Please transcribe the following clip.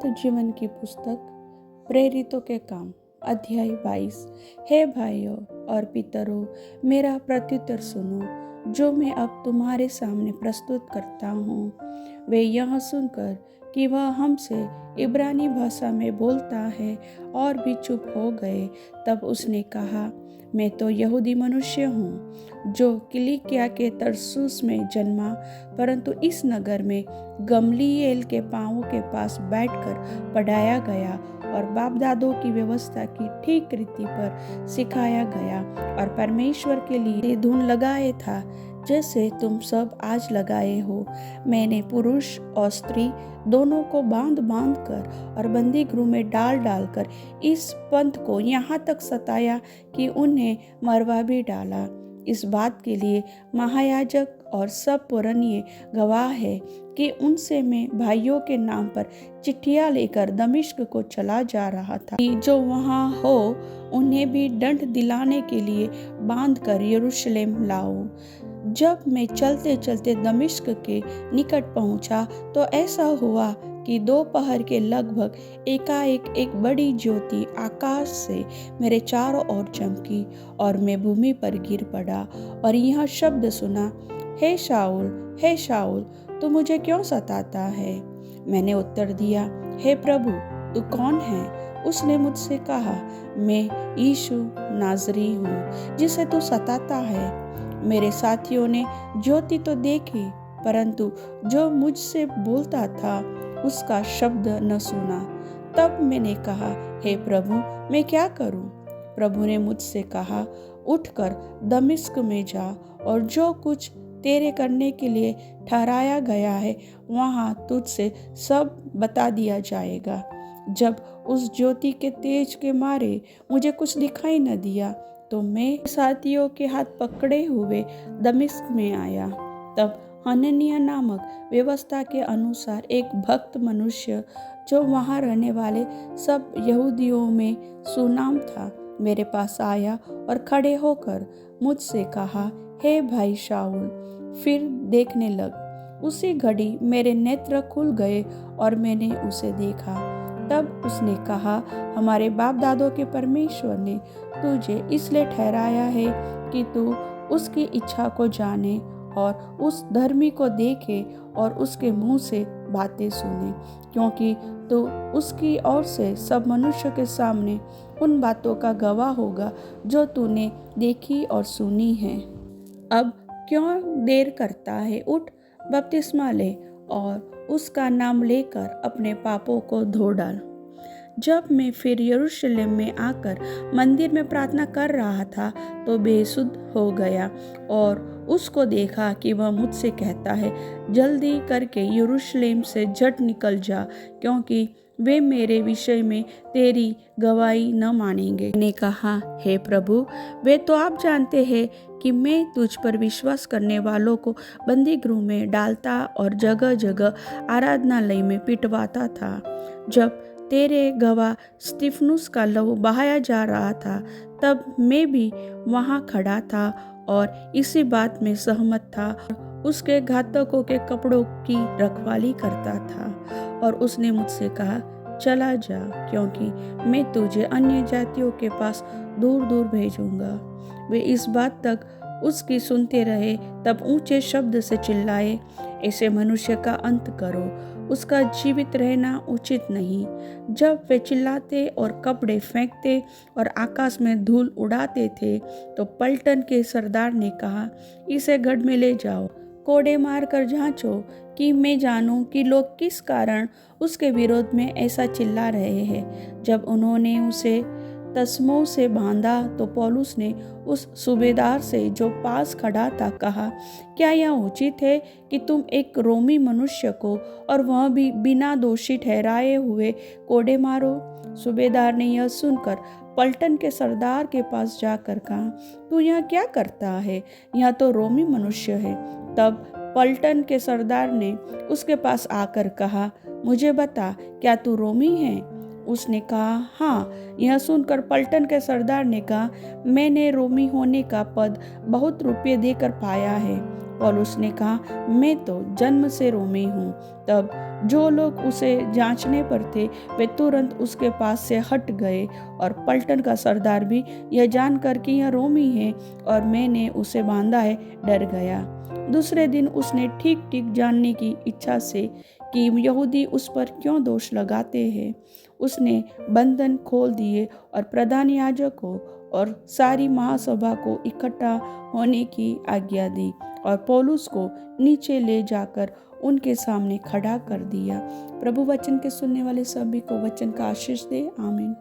अनंत जीवन की पुस्तक प्रेरितों के काम अध्याय 22। हे भाइयों और पितरों, मेरा प्रत्युत्तर सुनो जो मैं अब तुम्हारे सामने प्रस्तुत करता हूँ। वे यह सुनकर कि वह हमसे इब्रानी भाषा में बोलता है और भी चुप हो गए। तब उसने कहा, मैं तो यहूदी मनुष्य हूँ जो किलिकिया के तरसुस में जन्मा, परंतु इस नगर में गमलीएल के पाँवों के पास बैठकर पढ़ाया गया और बाप दादों की व्यवस्था की ठीक रीति पर सिखाया गया और परमेश्वर के लिए धुन लगाए था जैसे तुम सब आज लगाए हो। मैंने पुरुष और स्त्री दोनों को बांध कर और बंदी गृह में डाल कर इस पंथ को यहाँ तक सताया कि उन्हें मरवा भी डाला। इस बात के लिए महायाजक और सब पुराने गवाह है कि उनसे मैं भाइयों के नाम पर चिट्ठियां लेकर दमिश्क को चला जा रहा था कि जो वहां हो उन्हें भी दंड दिलाने के लिए बांध कर यरूशलेम लाऊं। जब मैं चलते चलते दमिश्क के निकट पहुंचा तो ऐसा हुआ कि दोपहर के लगभग एकाएक एक बड़ी ज्योति आकाश से मेरे चारों ओर चमकी और मैं भूमि पर गिर पड़ा और यह शब्द सुना, हे शाऊल, तू मुझे क्यों सताता है? मैंने उत्तर दिया, हे प्रभु, तू कौन है? उसने मुझसे कहा, मैं यीशु नाज़री हूँ जिसे तू सताता है। मेरे साथियों ने ज्योति तो देखी, परंतु जो मुझसे बोलता था उसका शब्द न सुना। तब मैंने कहा, हे प्रभु, मैं क्या करूं? प्रभु ने मुझसे कहा, उठकर दमिश्क में जा और जो कुछ तेरे करने के लिए ठहराया गया है वहां तुझसे सब बता दिया जाएगा। जब उस ज्योति के तेज के मारे मुझे कुछ दिखाई न दिया तो मैं साथियों के हाथ पकड़े हुए दमिश्क में आया। तब हनन्याह नामक व्यवस्था के अनुसार एक भक्त मनुष्य जो वहां रहने वाले सब यहूदियों में सुनाम था मेरे पास आया और खड़े होकर मुझसे कहा, हे भाई शाऊल, फिर देखने लग। उसी घड़ी मेरे नेत्र खुल गए और मैंने उसे देखा। तब उसने कहा, हमारे बाप दादों के परमेश्वर ने तुझे इसलिए ठहराया है कि तू उसकी इच्छा को जाने और उस धर्मी को देखे और उसके मुंह से बातें सुने, क्योंकि तू उसकी ओर से सब मनुष्य के सामने उन बातों का गवाह होगा जो तूने देखी और सुनी है। अब क्यों देर करता है? उठ, बपतिस्मा ले और उसका नाम लेकर अपने पापों को धो डाल। जब मैं फिर यरूशलेम में आकर मंदिर में प्रार्थना कर रहा था तो बेसुध हो गया और उसको देखा कि वह मुझसे कहता है, जल्दी करके यरूशलेम से झट निकल जा, क्योंकि वे मेरे विषय में तेरी गवाही न मानेंगे। मैंने कहा, हे प्रभु, वे तो आप जानते हैं कि मैं तुझ पर विश्वास करने वालों को बंदी गृह में डालता और जगह जगह आराधनालय में पिटवाता था। जब तेरे गवाह स्तिफनुस का लहू बहाया जा रहा था तब मैं भी वहां खड़ा था और इसी बात में सहमत था। उसके घातकों के कपड़ों की रखवाली करता था और उसने मुझसे कहा, चला जा, क्योंकि मैं तुझे अन्य जातियों के पास दूर दूर भेजूंगा। वे इस बात तक उसकी सुनते रहे। तब ऊंचे शब्द से चिल्लाए, ऐसे मनुष्य का अंत करो, उसका जीवित रहना उचित नहीं। जब वे चिल्लाते और कपड़े फेंकते और आकाश में धूल उड़ाते थे तो पलटन के सरदार ने कहा, इसे गढ़ में ले जाओ, कोड़े मार कर जांचो कि मैं जानूं कि लोग किस कारण उसके विरोध में ऐसा चिल्ला रहे हैं। जब उन्होंने उसे तस्मों से बांधा तो पौलुस ने उस सूबेदार से जो पास खड़ा था कहा, क्या यह उचित है कि तुम एक रोमी मनुष्य को और वह भी बिना दोषी ठहराए हुए कोड़े मारो? सूबेदार ने यह सुनकर पलटन के सरदार के पास जाकर कहा, तू यह क्या करता है? यह तो रोमी मनुष्य है। तब पलटन के सरदार ने उसके पास आकर कहा, मुझे बता, क्या तू रोमी है? उसने कहा, हाँ। यह सुनकर पलटन के सरदार ने कहा, मैंने रोमी होने का पद बहुत रुपये देकर पाया है। पौलुस ने कहा, मैं तो जन्म से रोमी हूँ। तब जो लोग उसे जांचने पर थे वे तुरंत उसके पास से हट गए, और पलटन का सरदार भी यह जानकर कि यह रोमी है और मैंने उसे बांधा है, डर गया। दूसरे दिन उसने ठीक ठीक जानने की इच्छा से कि यहूदी उस पर क्यों दोष लगाते हैं, उसने बंधन खोल दिए और प्रधान याजकों और सारी महासभा को इकट्ठा होने की आज्ञा दी और पौलुस को नीचे ले जाकर उनके सामने खड़ा कर दिया। प्रभु वचन के सुनने वाले सभी को वचन का आशीष दे। आमीन।